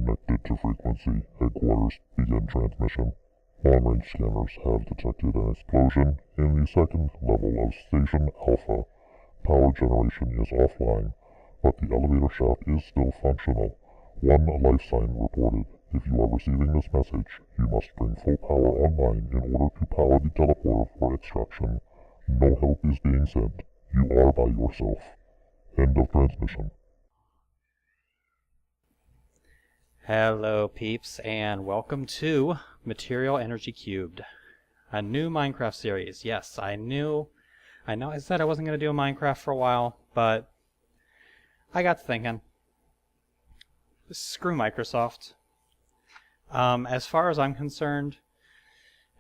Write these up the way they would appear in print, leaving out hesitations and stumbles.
connected to frequency. Headquarters, begin transmission. Long-range scanners have detected an explosion in the second level of Station Alpha. Power generation is offline, but the elevator shaft is still functional. One life sign reported. If you are receiving this message, you must bring full power online in order to power the teleporter for extraction. No help is being sent. You are by yourself. End of transmission. Hello peeps, and welcome to Material Energy Cubed, a new Minecraft series. Yes, I know I said I wasn't going to do a Minecraft for a while, but I got thinking, screw Microsoft. As far as I'm concerned,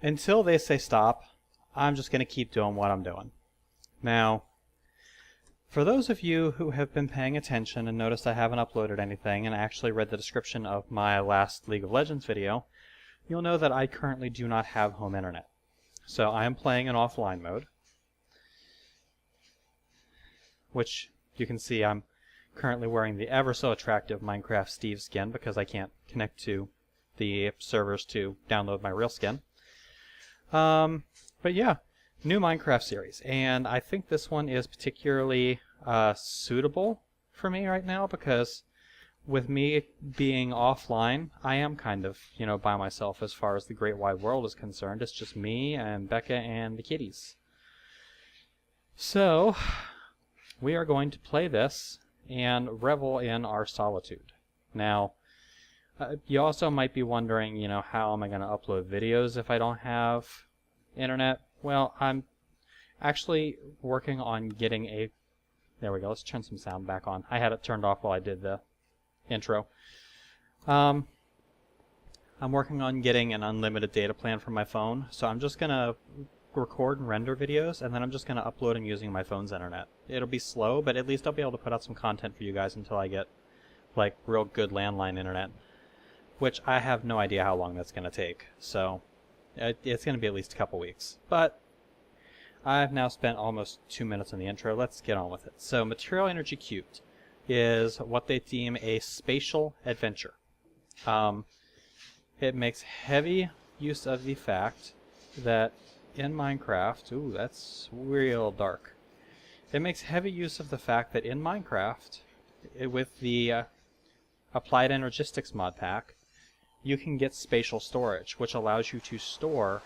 until they say stop, I'm just going to keep doing what I'm doing. Now, for those of you who have been paying attention and noticed I haven't uploaded anything and actually read the description of my last League of Legends video, you'll know that I currently do not have home internet. So I am playing in offline mode, which you can see I'm currently wearing the ever so attractive Minecraft Steve skin because I can't connect to the servers to download my real skin. But yeah, new Minecraft series, and I think this one is particularly suitable for me right now because with me being offline, I am kind of, by myself as far as the great wide world is concerned. It's just me and Becca and the kitties. So, we are going to play this and revel in our solitude. Now, you also might be wondering, how am I going to upload videos if I don't have internet? Well, I'm actually working on getting a... There we go, let's turn some sound back on. I had it turned off while I did the intro. I'm working on getting an unlimited data plan for my phone, so I'm just going to record and render videos, and then I'm just going to upload them using my phone's internet. It'll be slow, but at least I'll be able to put out some content for you guys until I get, real good landline internet, which I have no idea how long that's going to take, so it's going to be at least a couple weeks. But I've now spent almost 2 minutes on the intro. Let's get on with it. So Material Energy Cubed is what they deem a spatial adventure. It makes heavy use of the fact that in Minecraft... Ooh, that's real dark. It makes heavy use of the fact that in Minecraft, with the Applied Energistics mod pack, you can get spatial storage, which allows you to store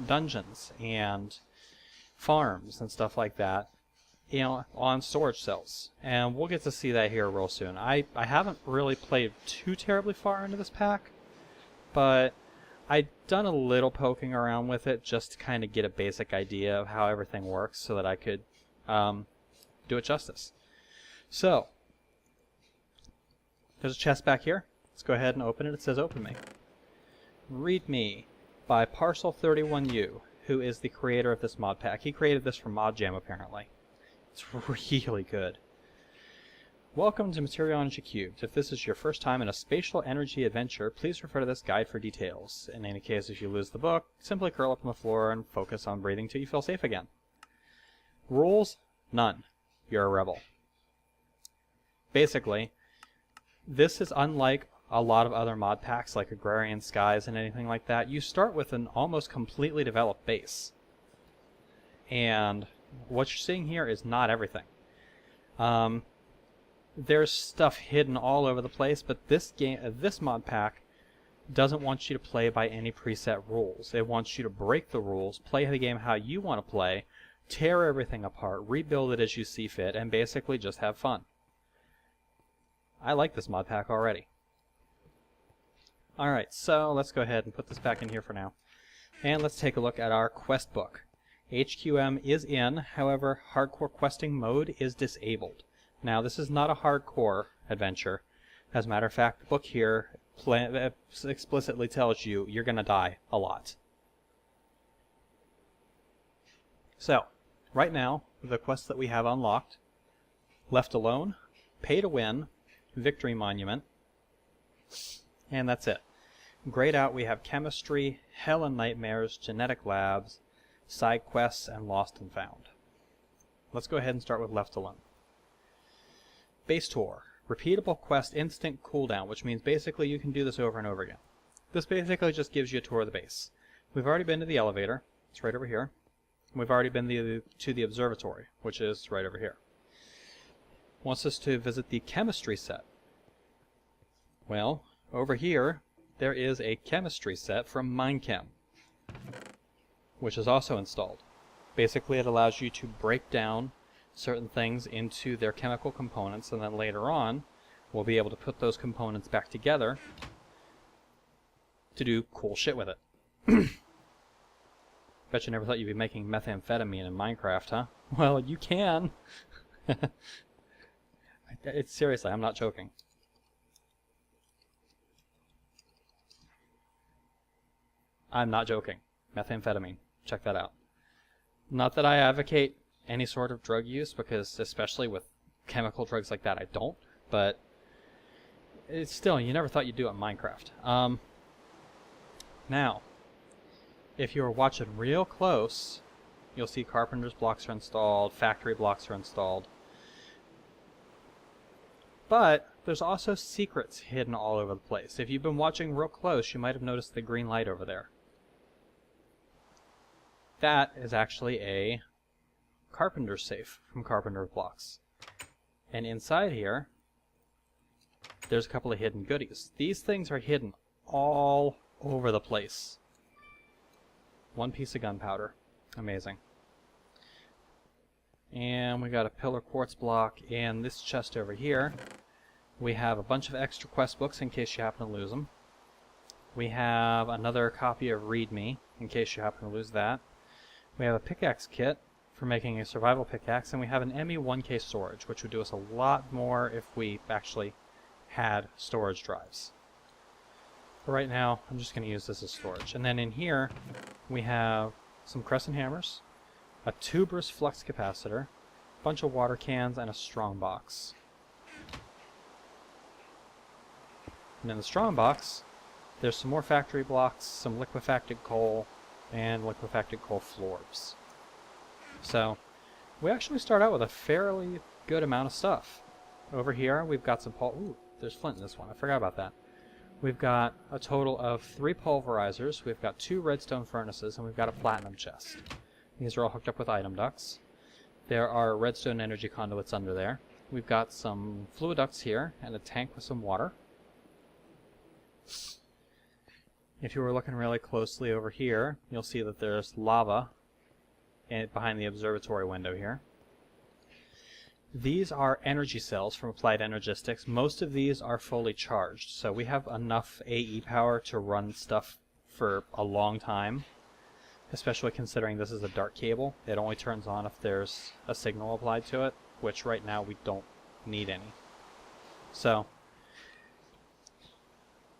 dungeons and farms and stuff like that, on storage cells. And we'll get to see that here real soon. I haven't really played too terribly far into this pack, but I've done a little poking around with it just to kind of get a basic idea of how everything works so that I could do it justice. So, there's a chest back here. Let's go ahead and open it. It says open me. Read Me by Parcel31U, who is the creator of this mod pack. He created this for Modjam, apparently. It's really good. Welcome to Material Energy Cubed. If this is your first time in a spatial energy adventure, please refer to this guide for details. In any case, if you lose the book, simply curl up on the floor and focus on breathing till you feel safe again. Rules? None. You're a rebel. Basically, this is unlike a lot of other mod packs like Agrarian Skies and anything like that. You start with an almost completely developed base. And what you're seeing here is not everything. There's stuff hidden all over the place, but this mod pack doesn't want you to play by any preset rules. It wants you to break the rules, play the game how you want to play, tear everything apart, rebuild it as you see fit, and basically just have fun. I like this mod pack already. Alright, so let's go ahead and put this back in here for now. And let's take a look at our quest book. HQM is in, however, hardcore questing mode is disabled. Now, this is not a hardcore adventure. As a matter of fact, the book here explicitly tells you you're going to die a lot. So, right now, the quests that we have unlocked: Left Alone, Pay to Win, Victory Monument, and that's it. Grayed out, we have Chemistry, Hell and Nightmares, Genetic Labs, Side Quests, and Lost and Found. Let's go ahead and start with Left Alone. Base Tour. Repeatable quest instant cooldown, which means basically you can do this over and over again. This basically just gives you a tour of the base. We've already been to the elevator. It's right over here. We've already been to the observatory, which is right over here. Wants us to visit the chemistry set. Well, over here, there is a chemistry set from Mindchem, which is also installed. Basically, it allows you to break down certain things into their chemical components, and then later on, we'll be able to put those components back together to do cool shit with it. Bet you never thought you'd be making methamphetamine in Minecraft, huh? Well, you can. Seriously, I'm not joking. I'm not joking. Methamphetamine. Check that out. Not that I advocate any sort of drug use, because especially with chemical drugs like that, I don't. But it's still, you never thought you'd do it in Minecraft. Now, if you were watching real close, you'll see carpenter's blocks are installed, factory blocks are installed. But there's also secrets hidden all over the place. If you've been watching real close, you might have noticed the green light over there. That is actually a carpenter's safe from Carpenter's Blocks. And inside here, there's a couple of hidden goodies. These things are hidden all over the place. One piece of gunpowder. Amazing. And we got a pillar quartz block, and this chest over here, we have a bunch of extra quest books in case you happen to lose them. We have another copy of README in case you happen to lose that. We have a pickaxe kit for making a survival pickaxe, and we have an ME1K storage, which would do us a lot more if we actually had storage drives. But right now, I'm just going to use this as storage. And then in here, we have some crescent hammers, a tuberous flux capacitor, a bunch of water cans, and a strong box. And in the strong box, there's some more factory blocks, some liquefacted coal, and liquefacted coal floors. So, we actually start out with a fairly good amount of stuff. Over here, we've got some ooh, there's flint in this one. I forgot about that. We've got a total of 3 pulverizers, we've got 2 redstone furnaces, and we've got a platinum chest. These are all hooked up with item ducts. There are redstone energy conduits under there. We've got some fluid ducts here, and a tank with some water. If you were looking really closely over here, you'll see that there's lava behind the observatory window here. These are energy cells from Applied Energistics. Most of these are fully charged, so we have enough AE power to run stuff for a long time, especially considering this is a dark cable. It only turns on if there's a signal applied to it, which right now we don't need any. So,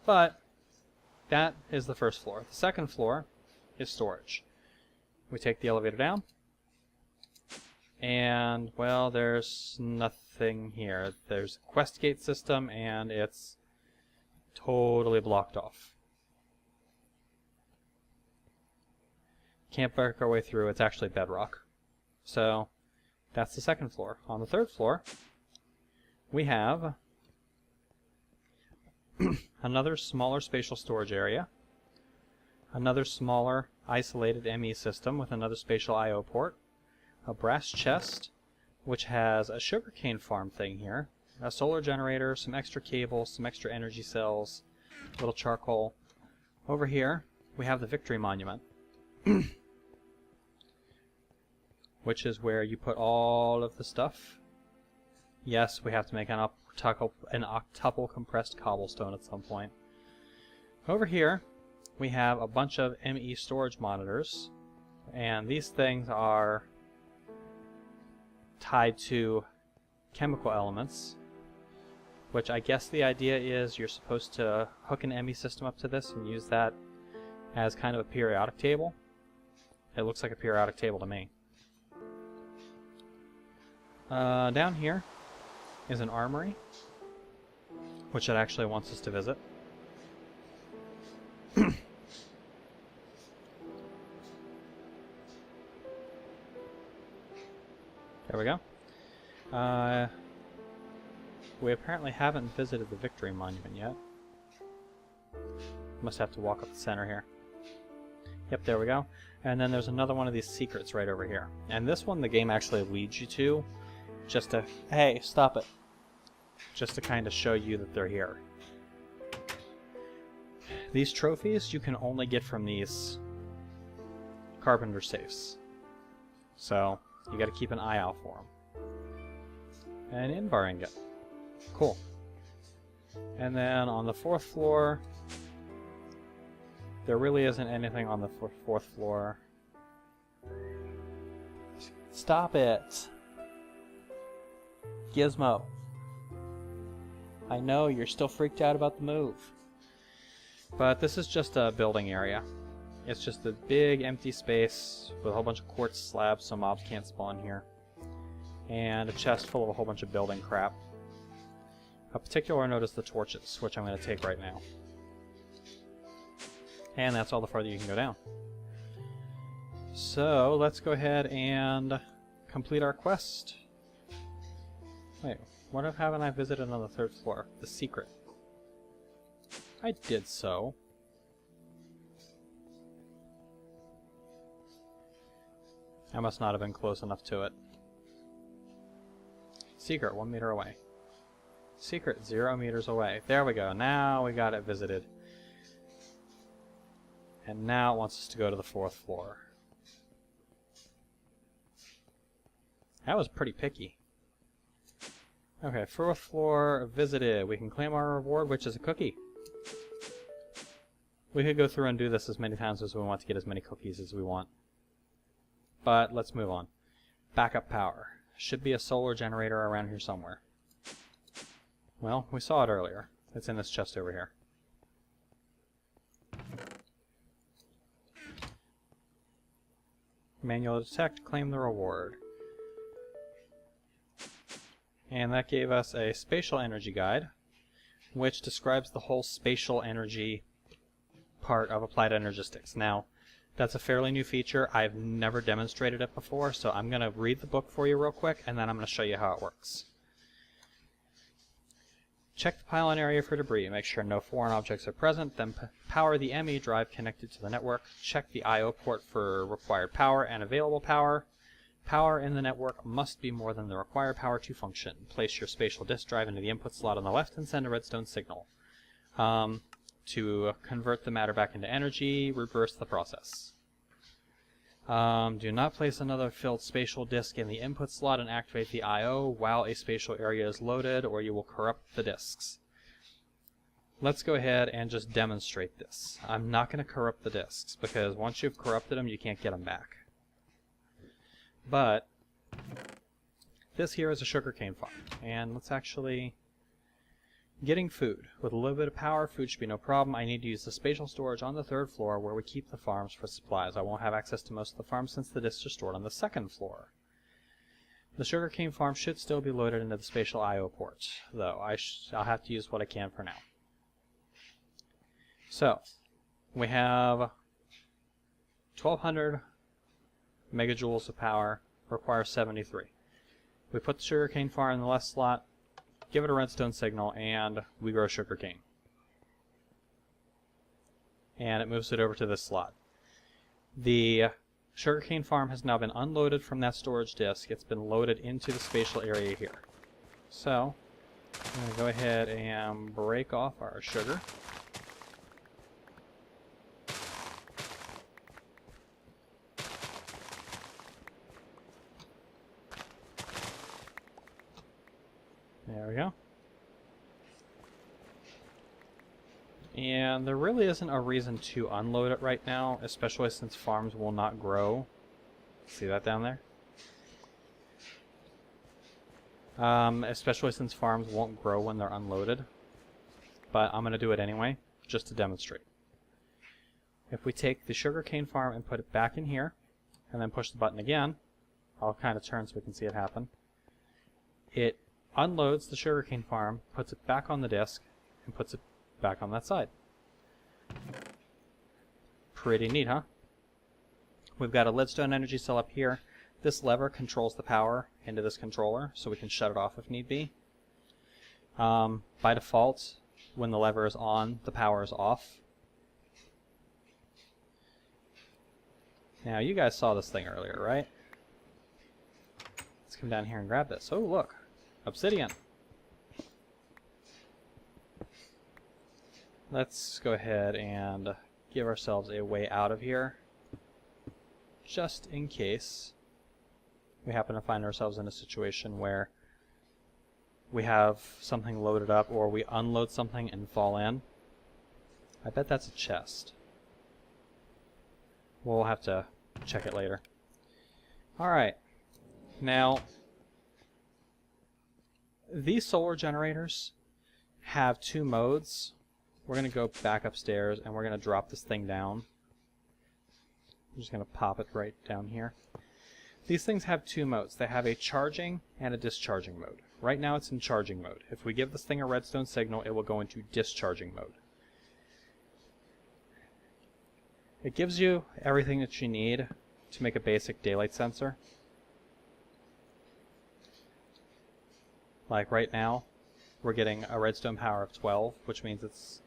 but that is the first floor. The second floor is storage. We take the elevator down, and, well, there's nothing here. There's a quest gate system, and it's totally blocked off. Can't break our way through. It's actually bedrock. So, that's the second floor. On the third floor, we have another smaller spatial storage area, another smaller isolated ME system with another spatial I/O port, a brass chest, which has a sugarcane farm thing here, a solar generator, some extra cables, some extra energy cells, a little charcoal. Over here, we have the Victory Monument, which is where you put all of the stuff. Yes, we have to make an octuple compressed cobblestone at some point. Over here, we have a bunch of ME storage monitors, and these things are tied to chemical elements, which I guess the idea is you're supposed to hook an ME system up to this and use that as kind of a periodic table. It looks like a periodic table to me. Down here is an armory, which it actually wants us to visit. There we go. We apparently haven't visited the Victory Monument yet. Must have to walk up the center here. Yep, there we go. And then there's another one of these secrets right over here. And this one the game actually leads you to, just to... Hey, stop it! Just to kind of show you that they're here. These trophies you can only get from these carpenter safes. So, you gotta keep an eye out for them. An in-bar ingot. Cool. And then on the 4th floor, there really isn't anything on the 4th floor. Stop it! Gizmo. I know, you're still freaked out about the move. But this is just a building area. It's just a big empty space with a whole bunch of quartz slabs so mobs can't spawn here. And a chest full of a whole bunch of building crap. Of particular note is the torches, which I'm going to take right now. And that's all the farther you can go down. So, let's go ahead and complete our quest. Wait, what haven't I visited on the 3rd floor? The secret. I did so. I must not have been close enough to it. Secret, 1 meter away. Secret, 0 meters away. There we go. Now we got it visited. And now it wants us to go to the 4th floor. That was pretty picky. Okay, 4th floor visited. We can claim our reward, which is a cookie. We could go through and do this as many times as we want to get as many cookies as we want. But let's move on. Backup power. Should be a solar generator around here somewhere. Well, we saw it earlier. It's in this chest over here. Manual detect, claim the reward. And that gave us a spatial energy guide, which describes the whole spatial energy part of applied energistics. Now, that's a fairly new feature. I've never demonstrated it before, so I'm going to read the book for you real quick, and then I'm going to show you how it works. Check the pylon area for debris. Make sure no foreign objects are present. Then power the ME drive connected to the network. Check the I/O port for required power and available power. Power in the network must be more than the required power to function. Place your spatial disk drive into the input slot on the left and send a redstone signal. To convert the matter back into energy, reverse the process. Do not place another filled spatial disk in the input slot and activate the I/O while a spatial area is loaded, or you will corrupt the disks. Let's go ahead and just demonstrate this. I'm not going to corrupt the disks, because once you've corrupted them, you can't get them back. But this here is a sugarcane farm, and let's actually... Getting food. With a little bit of power, food should be no problem. I need to use the spatial storage on the 3rd floor where we keep the farms for supplies. I won't have access to most of the farms since the disks are stored on the 2nd floor. The sugarcane farm should still be loaded into the spatial I/O port, though I'll have to use what I can for now. So, we have 1200 megajoules of power, requires 73. We put the sugarcane farm in the left slot, give it a redstone signal, and we grow sugarcane. And it moves it over to this slot. The sugarcane farm has now been unloaded from that storage disk. It's been loaded into the spatial area here. So, I'm going to go ahead and break off our sugar. There we go. And there really isn't a reason to unload it right now, especially since farms will not grow. See that down there? Especially since farms won't grow when they're unloaded. But I'm going to do it anyway, just to demonstrate. If we take the sugarcane farm and put it back in here, and then push the button again, I'll kind of turn so we can see it happen. It unloads the sugarcane farm, puts it back on the disk, and puts it back on that side. Pretty neat, huh? We've got a leadstone energy cell up here. This lever controls the power into this controller, so we can shut it off if need be. By default, when the lever is on, the power is off. Now, you guys saw this thing earlier, right? Let's come down here and grab this. Oh, look. Obsidian. Let's go ahead and give ourselves a way out of here, just in case we happen to find ourselves in a situation where we have something loaded up or we unload something and fall in. I bet that's a chest. We'll have to check it later. Alright, now these solar generators have two modes. We're going to go back upstairs and we're going to drop this thing down. I'm just going to pop it right down here. These things have two modes. They have a charging and a discharging mode. Right now it's in charging mode. If we give this thing a redstone signal, it will go into discharging mode. It gives you everything that you need to make a basic daylight sensor. Like right now, we're getting a redstone power of 12, which means it's...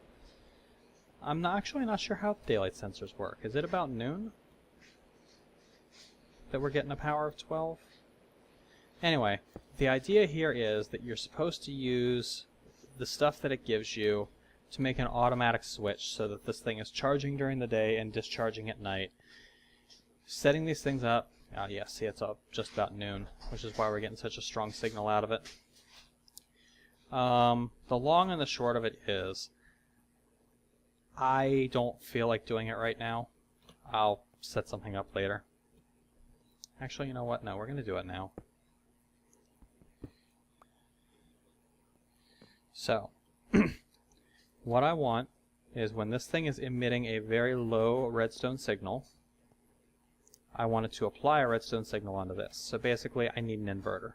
I'm actually not sure how daylight sensors work. Is it about noon that we're getting a power of 12? Anyway, the idea here is that you're supposed to use the stuff that it gives you to make an automatic switch so that this thing is charging during the day and discharging at night. Setting these things up, yeah, see, it's up just about noon, which is why we're getting such a strong signal out of it. The long and the short of it is, I don't feel like doing it right now. I'll set something up later. Actually, you know what? No, we're going to do it now. So, what I want is when this thing is emitting a very low redstone signal, I want it to apply a redstone signal onto this. So basically, I need an inverter.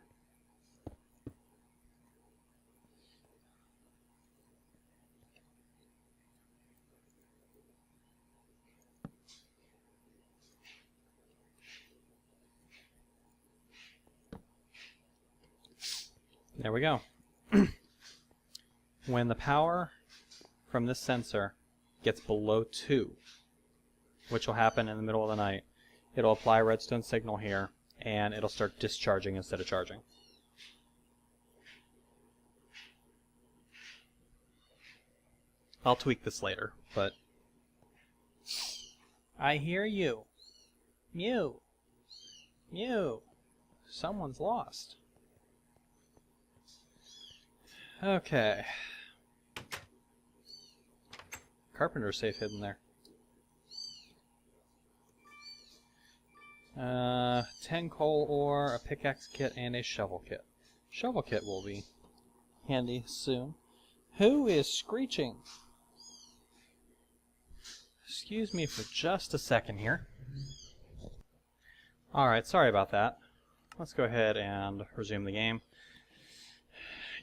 There we go. When the power from this sensor gets below 2, which will happen in the middle of the night, it'll apply a redstone signal here, and it'll start discharging instead of charging. I'll tweak this later, but... I hear you. Mew. Mew. Someone's lost. Okay. Carpenter's safe hidden there. 10 coal ore, a pickaxe kit, and a shovel kit. Shovel kit will be handy soon. Who is screeching? Excuse me for just a second here. Alright, sorry about that. Let's go ahead and resume the game.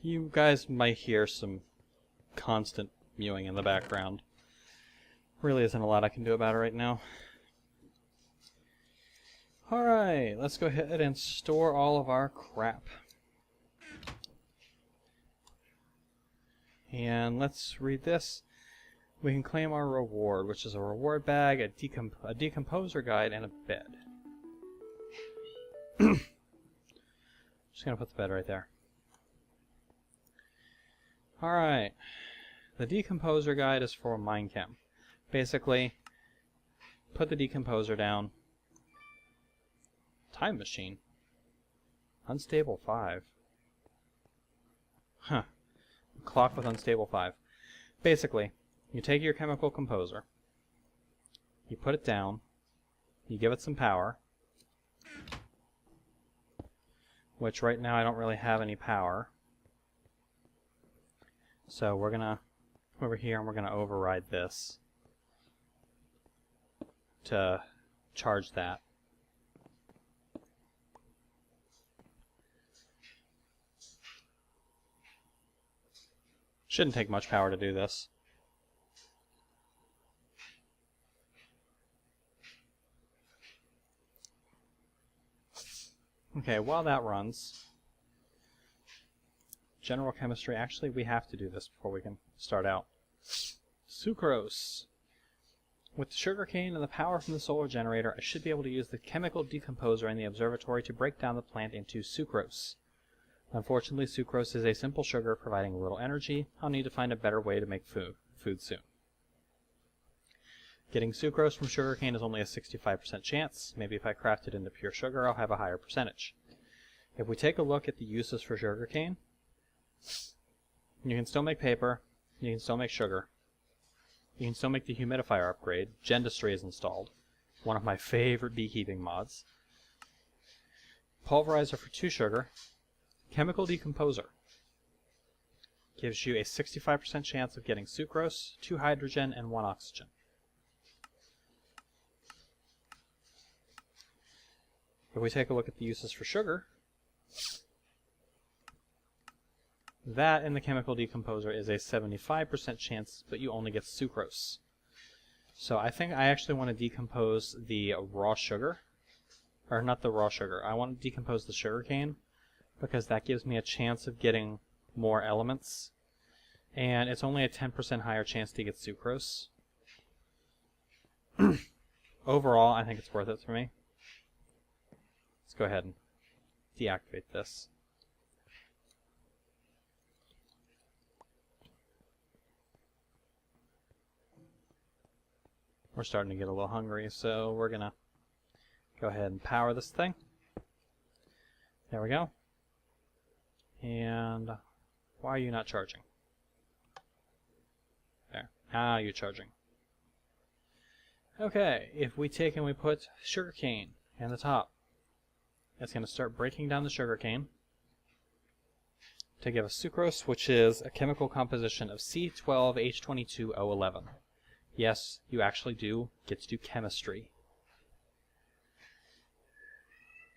You guys might hear some constant mewing in the background. Really isn't a lot I can do about it right now. Alright, let's go ahead and store all of our crap. And let's read this. We can claim our reward, which is a reward bag, a decomposer guide, and a bed. Just gonna put the bed right there. Alright, the decomposer guide is for Minechem. Basically, put the decomposer down. Time machine. Unstable 5. Huh. Clock with unstable 5. Basically, you take your chemical composer, you put it down, you give it some power, which right now I don't really have any power. So we're going to come over here and we're going to override this to charge that. Shouldn't take much power to do this. Okay, while that runs, general chemistry. Actually, we have to do this before we can start out. Sucrose. With the sugarcane and the power from the solar generator, I should be able to use the chemical decomposer in the observatory to break down the plant into sucrose. Unfortunately, sucrose is a simple sugar providing little energy. I'll need to find a better way to make food soon. Getting sucrose from sugarcane is only a 65% chance. Maybe if I craft it into pure sugar, I'll have a higher percentage. If we take a look at the uses for sugarcane, you can still make paper, you can still make sugar, you can still make the humidifier upgrade. Gendustry is installed, one of my favorite beekeeping mods. Pulverizer for 2 sugar. Chemical decomposer gives you a 65% chance of getting sucrose, 2 hydrogen, and 1 oxygen. If we take a look at the uses for sugar, that in the chemical decomposer is a 75% chance, but you only get sucrose. So I think I actually want to decompose the raw sugar, or not the raw sugar, I want to decompose the sugarcane, because that gives me a chance of getting more elements, and it's only a 10% higher chance to get sucrose. Overall, I think it's worth it for me. Let's go ahead and deactivate this. We're starting to get a little hungry, so we're gonna go ahead and power this thing. There we go. And why are you not charging? There. Now you're charging. Okay, if we take and we put sugarcane in the top, it's going to start breaking down the sugarcane to give us sucrose, which is a chemical composition of C12H22O11. Yes, you actually do get to do chemistry.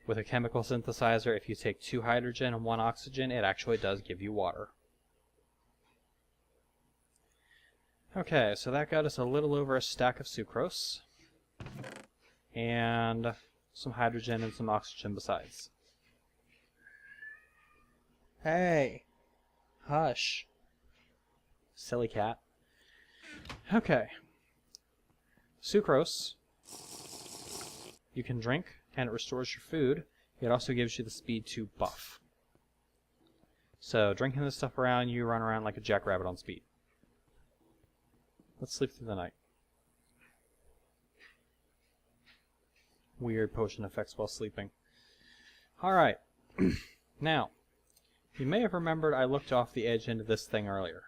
With a chemical synthesizer, if you take 2 hydrogen and 1 oxygen, it actually does give you water. Okay, so that got us a little over a stack of sucrose, and some hydrogen and some oxygen besides. Hey! Hush! Silly cat. Okay. Sucrose you can drink, and it restores your food. It also gives you the speed to buff. So drinking this stuff around, you run around like a jackrabbit on speed. Let's sleep through the night. Weird potion effects while sleeping. Alright. Now, you may have remembered I looked off the edge into this thing earlier.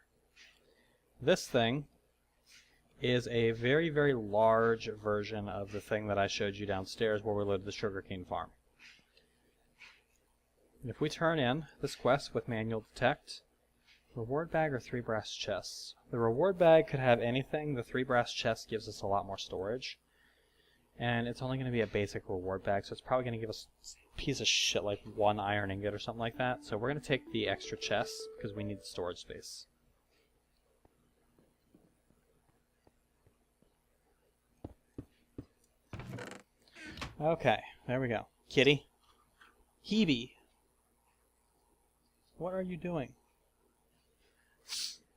This thing is a very, very large version of the thing that I showed you downstairs where we loaded the sugarcane farm. If we turn in this quest with manual detect, reward bag or 3 brass chests. The reward bag could have anything. The 3 brass chest gives us a lot more storage. And it's only going to be a basic reward bag, so it's probably going to give us a piece of shit like 1 iron ingot or something like that. So we're going to take the extra chests because we need the storage space. Okay, there we go. Kitty. Hebe. What are you doing?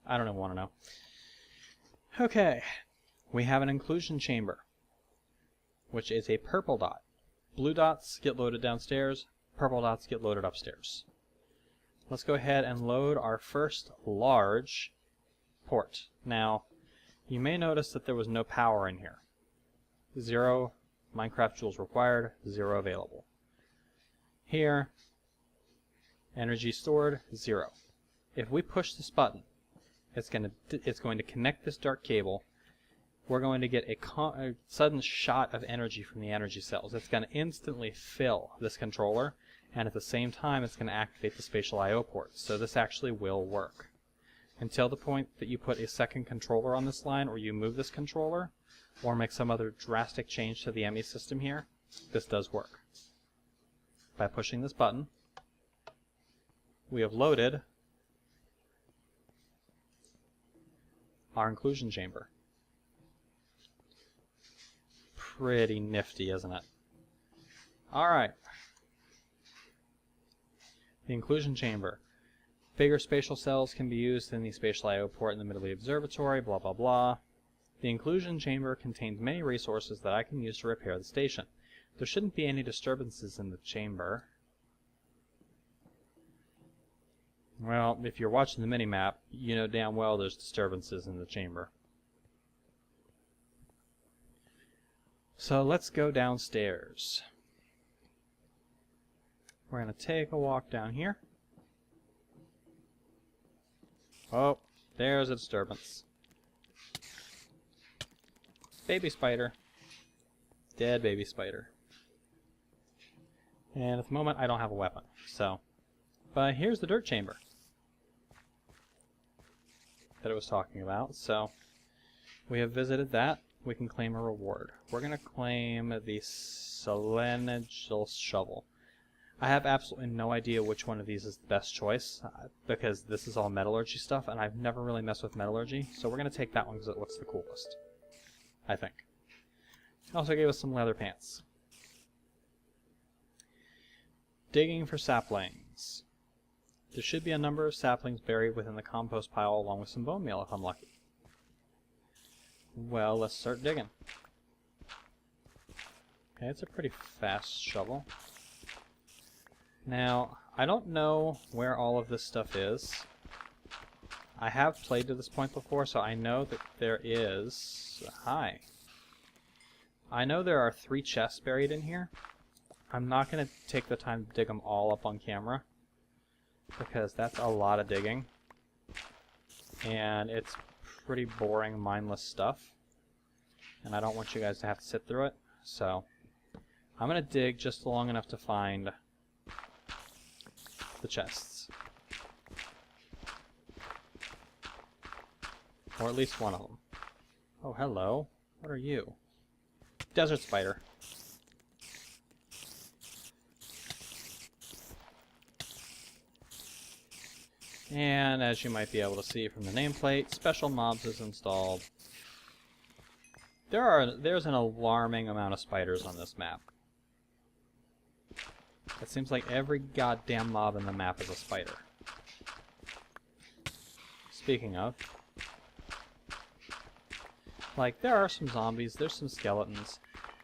I don't even want to know. Okay, we have an inclusion chamber, which is a purple dot. Blue dots get loaded downstairs, purple dots get loaded upstairs. Let's go ahead and load our first large port. Now, you may notice that there was no power in here. 0 Minecraft joules required, 0 available. Here, energy stored, 0. If we push this button, it's going to connect this dark cable. We're going to get a sudden shot of energy from the energy cells. It's going to instantly fill this controller, and at the same time it's going to activate the spatial I/O port. So this actually will work. Until the point that you put a second controller on this line, or you move this controller, or make some other drastic change to the ME system here, this does work. By pushing this button, we have loaded our inclusion chamber. Pretty nifty, isn't it? Alright. The inclusion chamber. Bigger spatial cells can be used in the spatial I/O port in the middle of the observatory, blah blah blah. The inclusion chamber contains many resources that I can use to repair the station. There shouldn't be any disturbances in the chamber. Well, if you're watching the minimap, you know damn well there's disturbances in the chamber. So let's go downstairs. We're going to take a walk down here. Oh, there's a disturbance. Baby spider. Dead baby spider. And at the moment I don't have a weapon, so. But here's the dirt chamber that it was talking about, so we have visited that. We can claim a reward. We're going to claim the Selenitial shovel. I have absolutely no idea which one of these is the best choice, because this is all metallurgy stuff, and I've never really messed with metallurgy, so we're going to take that one because it looks the coolest, I think. Also gave us some leather pants. Digging for saplings. There should be a number of saplings buried within the compost pile along with some bone meal if I'm lucky. Well, let's start digging. Okay, it's a pretty fast shovel. Now, I don't know where all of this stuff is. I have played to this point before, so I know that there is... Hi. I know there are 3 chests buried in here. I'm not going to take the time to dig them all up on camera, because that's a lot of digging. And it's pretty boring, mindless stuff. And I don't want you guys to have to sit through it. So, I'm going to dig just long enough to find the chests. Or at least one of them. Oh, hello. What are you? Desert spider. And as you might be able to see from the nameplate, Special Mobs is installed. There's an alarming amount of spiders on this map. It seems like every goddamn mob in the map is a spider. Speaking of, like, there are some zombies, there's some skeletons.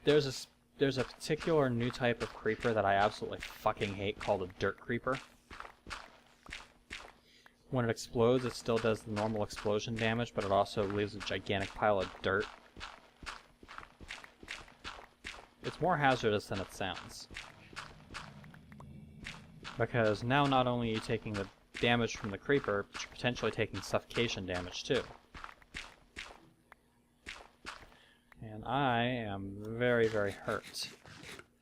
There's a particular new type of creeper that I absolutely fucking hate called a dirt creeper. When it explodes, it still does the normal explosion damage, but it also leaves a gigantic pile of dirt. It's more hazardous than it sounds. Because now not only are you taking the damage from the creeper, but you're potentially taking suffocation damage too. And I am very, very hurt.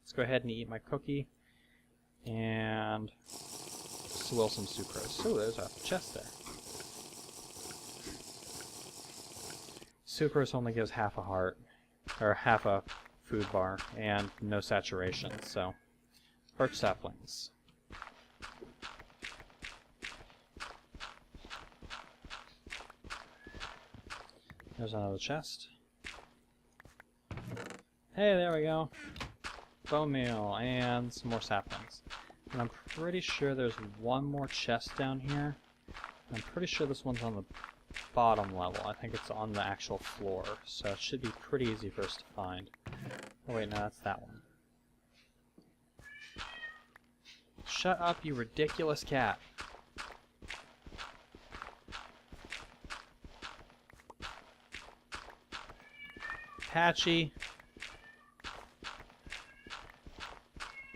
Let's go ahead and eat my cookie. And swill some sucrose. Oh, there's a chest there. Sucrose only gives half a heart, or half a food bar, and no saturation, so birch saplings. There's another chest. Hey, there we go. Bone meal and some more saplings. And I'm pretty sure there's one more chest down here. I'm pretty sure this one's on the bottom level. I think it's on the actual floor, so it should be pretty easy for us to find. Oh wait, no, that's that one. Shut up, you ridiculous cat. Patchy.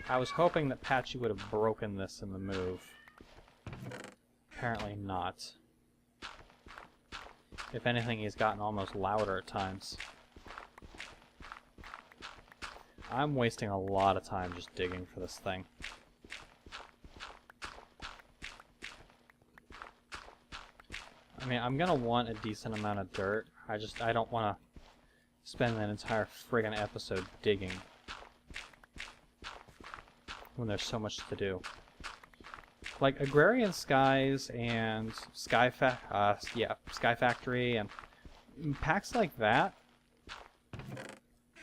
I was hoping that Patchy would have broken this in the move. Apparently not. If anything, he's gotten almost louder at times. I'm wasting a lot of time just digging for this thing. I mean, I'm gonna want a decent amount of dirt. I don't want to spend an entire friggin' episode digging when there's so much to do. Like Agrarian Skies and Sky Factory and packs like that.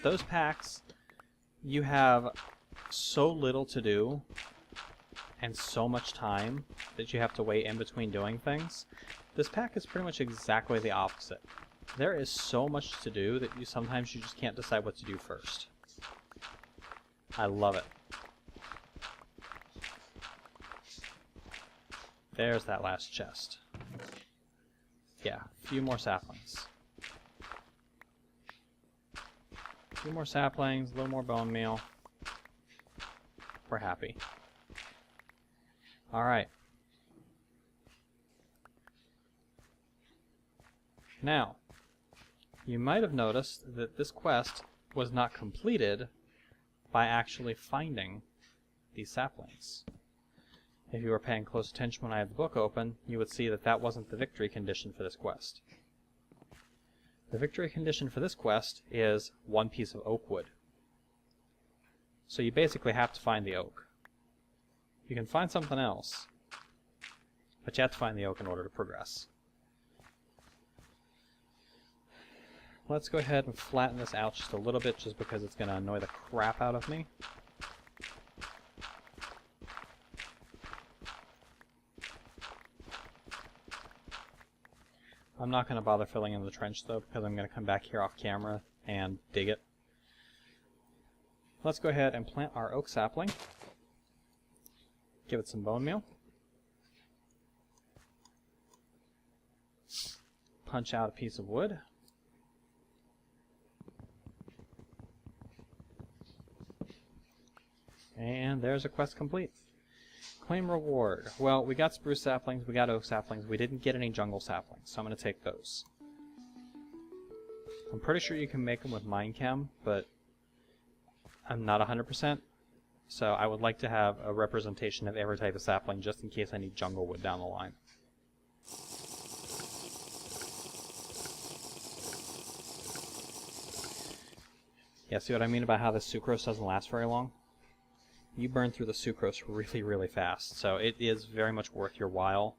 Those packs, you have so little to do, and so much time that you have to wait in between doing things, this pack is pretty much exactly the opposite. There is so much to do that sometimes you just can't decide what to do first. I love it. There's that last chest. Yeah, a few more saplings. A few more saplings, a little more bone meal. We're happy. Alright. Now, you might have noticed that this quest was not completed by actually finding these saplings. If you were paying close attention when I had the book open, you would see that that wasn't the victory condition for this quest. The victory condition for this quest is 1 piece of oak wood. So you basically have to find the oak. You can find something else, but you have to find the oak in order to progress. Let's go ahead and flatten this out just a little bit, just because it's going to annoy the crap out of me. I'm not going to bother filling in the trench though, because I'm going to come back here off camera and dig it. Let's go ahead and plant our oak sapling. Give it some bone meal. Punch out a piece of wood. And there's a quest complete. Claim reward. Well, we got spruce saplings, we got oak saplings, we didn't get any jungle saplings, so I'm going to take those. I'm pretty sure you can make them with Minechem, but I'm not 100%, so I would like to have a representation of every type of sapling just in case I need jungle wood down the line. Yeah, see what I mean about how this sucrose doesn't last very long? You burn through the sucrose really, really fast, so it is very much worth your while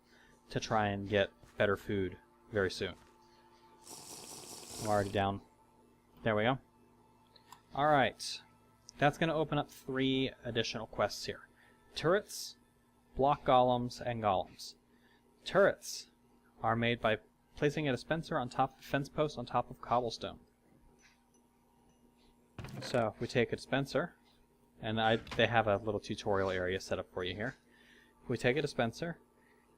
to try and get better food very soon. I'm already down. There we go. Alright. That's going to open up 3 additional quests here. Turrets, block golems, and golems. Turrets are made by placing a dispenser on top of a fence post on top of cobblestone. So if we take a dispenser, and they have a little tutorial area set up for you here. If we take a dispenser,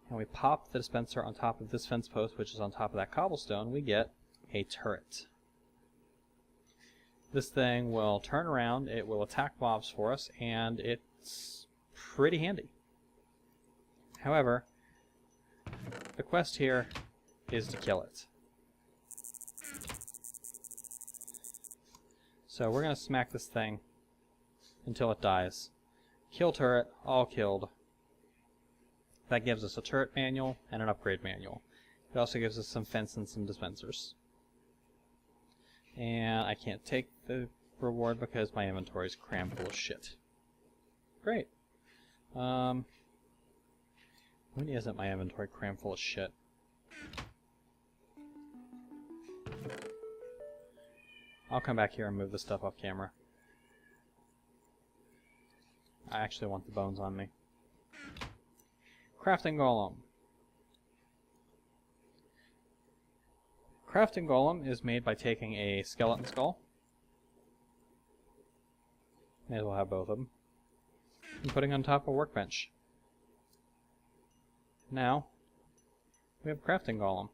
and we pop the dispenser on top of this fence post, which is on top of that cobblestone, we get a turret. This thing will turn around, it will attack mobs for us, and it's pretty handy. However, the quest here is to kill it. So we're going to smack this thing until it dies. Kill turret, all killed. That gives us a turret manual and an upgrade manual. It also gives us some fence and some dispensers. And I can't take the reward because my inventory is crammed full of shit. Great. When isn't my inventory crammed full of shit? I'll come back here and move this stuff off camera. I actually want the bones on me. Crafting Golem. Crafting Golem is made by taking a skeleton skull. May as well have both of them. And putting on top of a workbench. Now, we have Crafting Golem.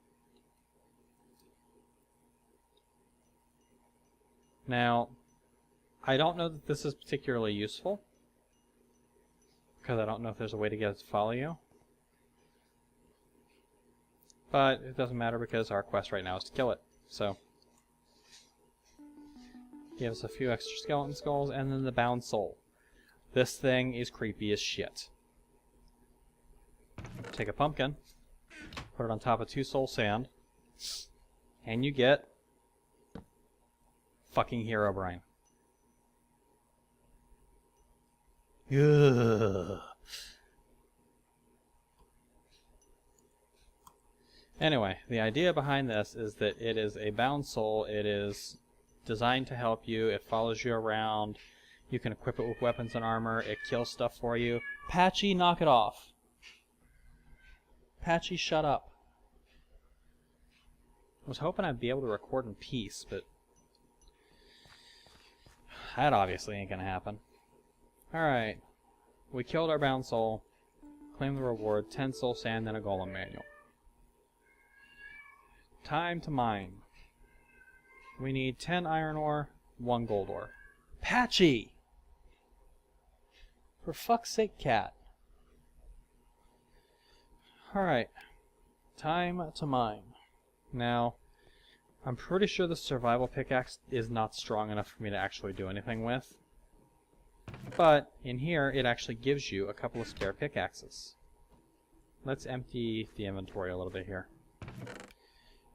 Now, I don't know that this is particularly useful, because I don't know if there's a way to get it to follow you. But it doesn't matter because our quest right now is to kill it. So, give us a few extra skeleton skulls and then the bound soul. This thing is creepy as shit. Take a pumpkin, put it on top of 2 soul sand, and you get fucking Herobrine. Ugh. Anyway, the idea behind this is that it is a bound soul. It is designed to help you. It follows you around. You can equip it with weapons and armor. It kills stuff for you. Patchy, knock it off. Patchy, shut up. I was hoping I'd be able to record in peace, but that obviously ain't gonna happen. Alright. We killed our bound soul. Claim the reward. 10 soul sand and a golem manual. Time to mine. We need 10 iron ore, 1 gold ore. Patchy! For fuck's sake, cat. Alright. Time to mine. Now, I'm pretty sure the survival pickaxe is not strong enough for me to actually do anything with. But, in here, it actually gives you a couple of spare pickaxes. Let's empty the inventory a little bit here.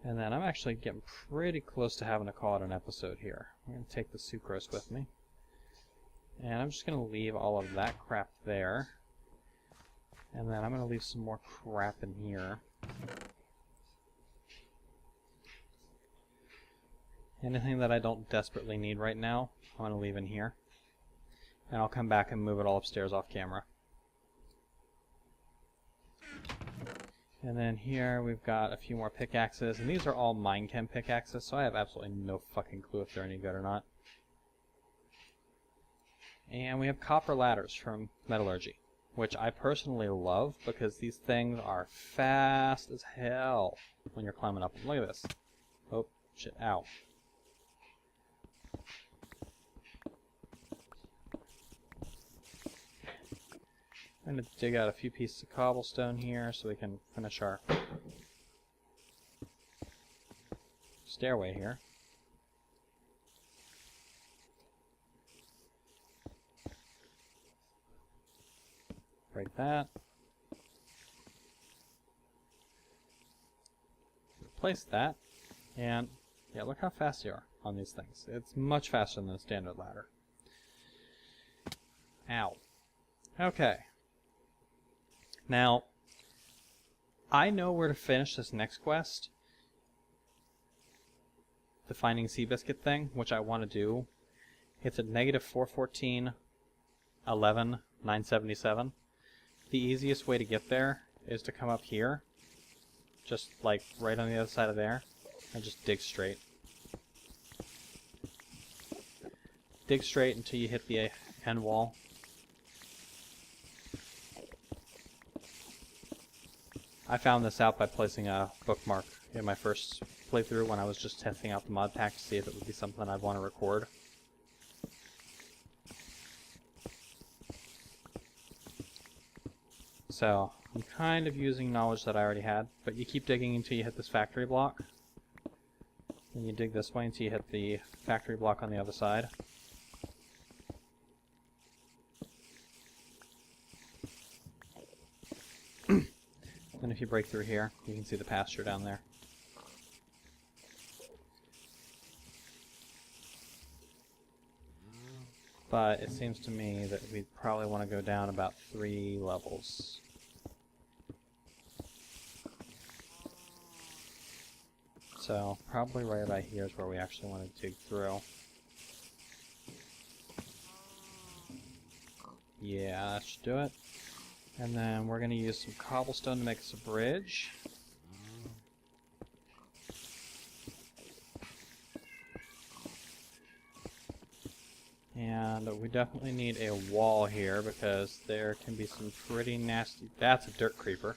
And then I'm actually getting pretty close to having to call it an episode here. I'm going to take the sucrose with me. And I'm just going to leave all of that crap there. And then I'm going to leave some more crap in here. Anything that I don't desperately need right now, I'm going to leave in here. And I'll come back and move it all upstairs off camera. And then here we've got a few more pickaxes, and these are all Minechem pickaxes, so I have absolutely no fucking clue if they're any good or not. And we have copper ladders from metallurgy, which I personally love because these things are fast as hell when you're climbing up them. Look at this. Oh, shit, ow. I'm going to dig out a few pieces of cobblestone here so we can finish our stairway here. Break that. Replace that. And yeah, look how fast you are on these things. It's much faster than a standard ladder. Ow. Okay. Now, I know where to finish this next quest. The Finding Seabiscuit thing, which I want to do. It's at negative 414, 11, 977. The easiest way to get there is to come up here, just like right on the other side of there, and just dig straight. Dig straight until you hit the end wall. I found this out by placing a bookmark in my first playthrough when I was just testing out the mod pack to see if it would be something I'd want to record. So, I'm kind of using knowledge that I already had, but you keep digging until you hit this factory block. Then you dig this way until you hit the factory block on the other side. Then if you break through here, you can see the pasture down there. But it seems to me that we probably want to go down about 3 levels. So probably right about here is where we actually want to dig through. Yeah, that should do it. And then we're going to use some cobblestone to make us a bridge. And we definitely need a wall here because there can be some pretty nasty... That's a dirt creeper.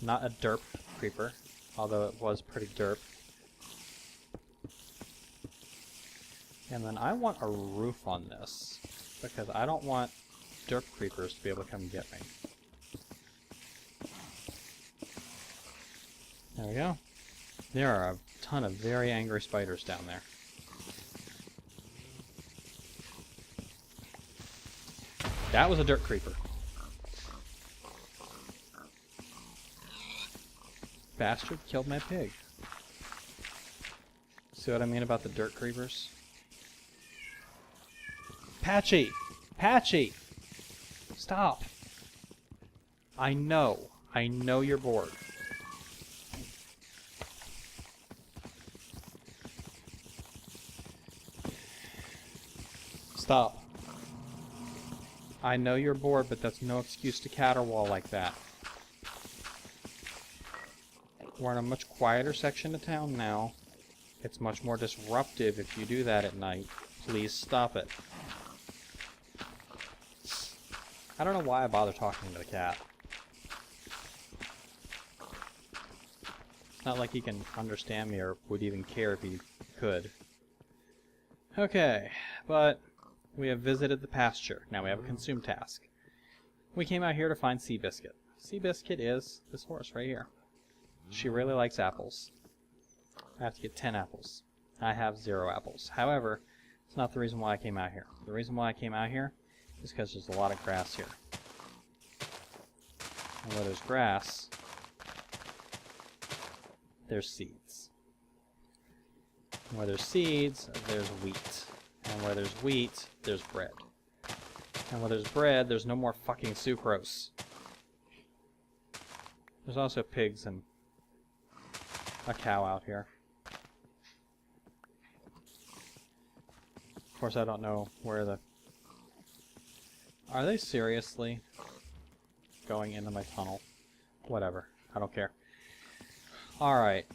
Not a derp creeper, although it was pretty derp. And then I want a roof on this, because I don't want derp creepers to be able to come get me. There we go. There are a ton of very angry spiders down there. That was a dirt creeper. Bastard killed my pig. See what I mean about the dirt creepers? Patchy! Patchy! Stop! I know you're bored. Stop. I know you're bored, but that's no excuse to caterwaul like that. We're in a much quieter section of town now. It's much more disruptive if you do that at night. Please stop it. I don't know why I bother talking to the cat. It's not like he can understand me or would even care if he could. Okay, but we have visited the pasture. Now we have a consume task. We came out here to find Seabiscuit. Seabiscuit is this horse right here. She really likes apples. I have to get 10 apples. I have 0 apples. However, it's not the reason why I came out here. The reason why I came out here is because there's a lot of grass here. And where there's grass, there's seeds. And where there's seeds, there's wheat. And where there's wheat, there's bread. And where there's bread, there's no more fucking sucrose. There's also pigs and a cow out here. Of course, I don't know where the... Are they seriously going into my tunnel? Whatever. I don't care. Alright.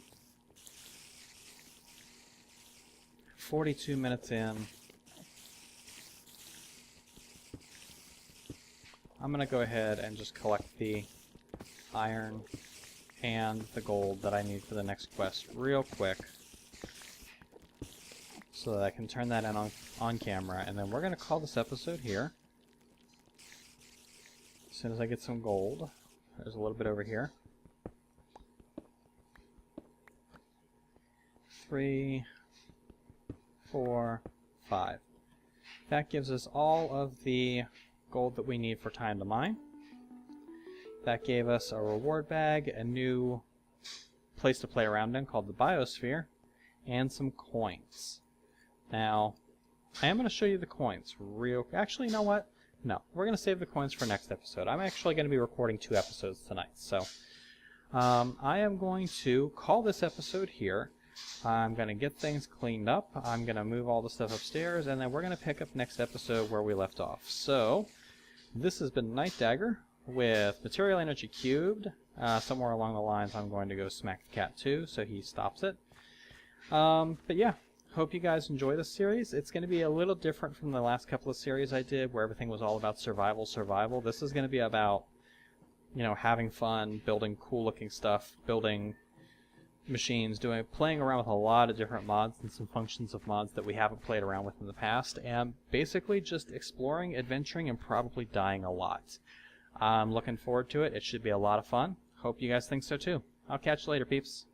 42 minutes in. I'm gonna go ahead and just collect the iron and the gold that I need for the next quest real quick so that I can turn that in on camera, and then we're gonna call this episode here. As soon as I get some gold. There's a little bit over here. 3, 4, 5. That gives us all of the gold that we need for time to mine. That gave us a reward bag, a new place to play around in called the Biosphere, and some coins. Now, I am going to show you the coins real... Actually, you know what? No, we're going to save the coins for next episode. I'm actually going to be recording 2 episodes tonight, so I am going to call this episode here. I'm going to get things cleaned up. I'm going to move all the stuff upstairs, and then we're going to pick up next episode where we left off. So, this has been Night Dagger with Material Energy Cubed. Somewhere along the lines I'm going to go smack the cat too, so he stops it. But yeah, hope you guys enjoy this series. It's going to be a little different from the last couple of series I did where everything was all about survival. This is going to be about, you know, having fun, building cool looking stuff, building machines, playing around with a lot of different mods and some functions of mods that we haven't played around with in the past, and basically just exploring, adventuring, and probably dying a lot. I'm looking forward to it. It should be a lot of fun. Hope you guys think so too. I'll catch you later, peeps.